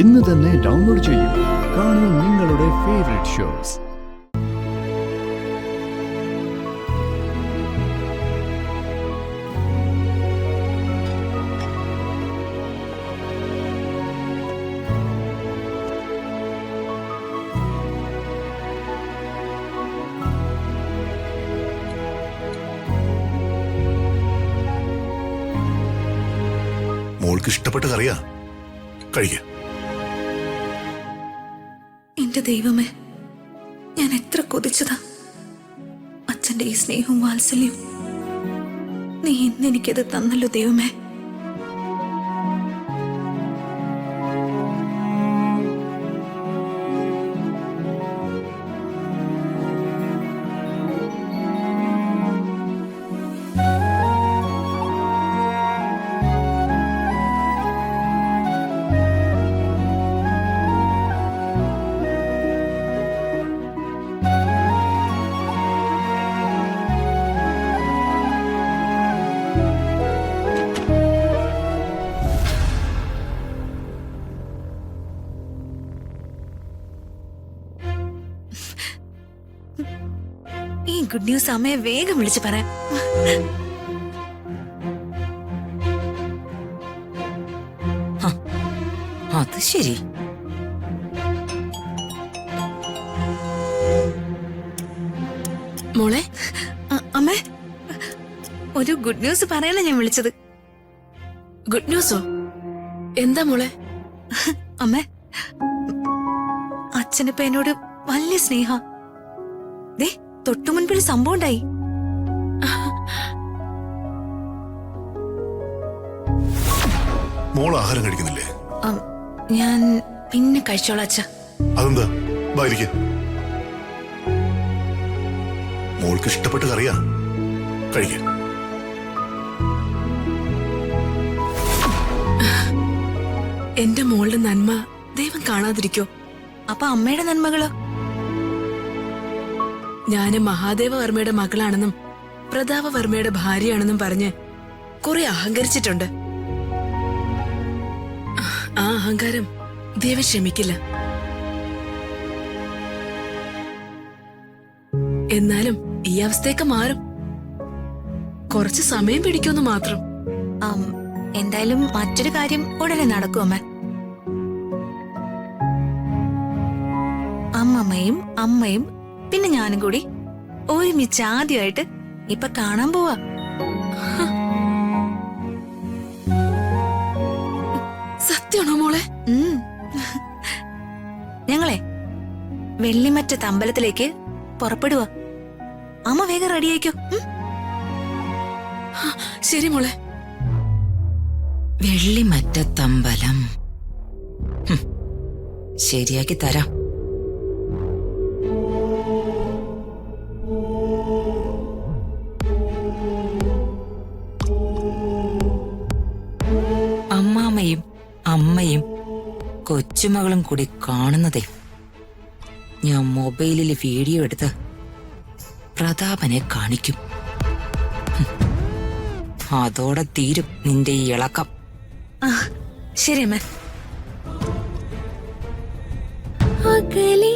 ഇന്ന് തന്നെ ഡൗൺലോഡ് ചെയ്യൂ. കാണൂ നിങ്ങളുടെ ഫേവറേറ്റ് ഷോസ്. മോൾക്ക് ഇഷ്ടപ്പെട്ട കറിയാ, കഴിക്ക. എന്റെ ദൈവമേ, ഞാൻ എത്ര കൊതിച്ചതാ അച്ഛന്റെ ഈ സ്നേഹവും വാത്സല്യവും. നീ ഇന്ന് എനിക്കത് തന്നല്ലോ ദൈവമേ. ഈ ഗുഡ് ന്യൂസ് അമ്മയെ വേഗം വിളിച്ചു പറയാം. അത് ശരി. മോളെ, അമ്മേ, ഒരു ഗുഡ് ന്യൂസ് പറയാനാ ഞാൻ വിളിച്ചത്. ഗുഡ് ന്യൂസോ? എന്താ മോളെ? അമ്മേ, അച്ഛനിപ്പോ എന്നോട് വലിയ സ്നേഹ. ദേ, തൊട്ടു മുൻപൊരു സംഭവം ഉണ്ടായി. മോൾ ആഹാരം കഴിക്കുന്നില്ലേ? ഞാൻ പിന്നെ കഴിച്ചോളാം അച്ഛ. അതെന്താ? ബായിരിക്ക. മോൾക്ക് ഇഷ്ടപ്പെട്ട കറിയാ, കഴിക്ക. എന്റെ മോളുടെ നന്മ ദൈവം കാണാതിരിക്കോ? അപ്പൊ അമ്മയുടെ നന്മകളോ? ഞാന് മഹാദേവവർമ്മയുടെ മകളാണെന്നും പ്രതാപവർമ്മയുടെ ഭാര്യയാണെന്നും പറഞ്ഞ് കുറെ അഹങ്കരിച്ചിട്ടുണ്ട്. ആ അഹങ്കാരം ദൈവം ക്ഷമിക്കില്ല. എന്നാലും ഈ അവസ്ഥയൊക്കെ മാറും. കുറച്ച് സമയം പിടിക്കുമെന്ന് മാത്രം. എന്തായാലും മറ്റൊരു കാര്യം ഉടനെ നടക്കും അമ്മ. അമ്മമ്മയും അമ്മയും പിന്നെ ഞാനും കൂടി ഒരുമിച്ച് ആദ്യമായിട്ട് ഇപ്പൊ കാണാൻ പോവാ. സത്യമാണോ മോളെ? ഞങ്ങളെ വെള്ളിമറ്റത്ത് അമ്പലത്തിലേക്ക് പുറപ്പെടുക. അമ്മ വേഗം റെഡിയായിക്കോ. ശരി മോളെ. വെള്ളിമറ്റത്തമ്പലം ശരിയാക്കി തരാം. അമ്മാമ്മയും അമ്മയും കൊച്ചുമകളും കൂടി കാണുന്നതേ ഞാൻ മൊബൈലിൽ വീഡിയോ എടുത്ത് പ്രതാപനെ കാണിക്കും. അതോടെ തീരും നിന്റെ ഈ ഇളക്കം. ശരി അമ്മ. അകലേ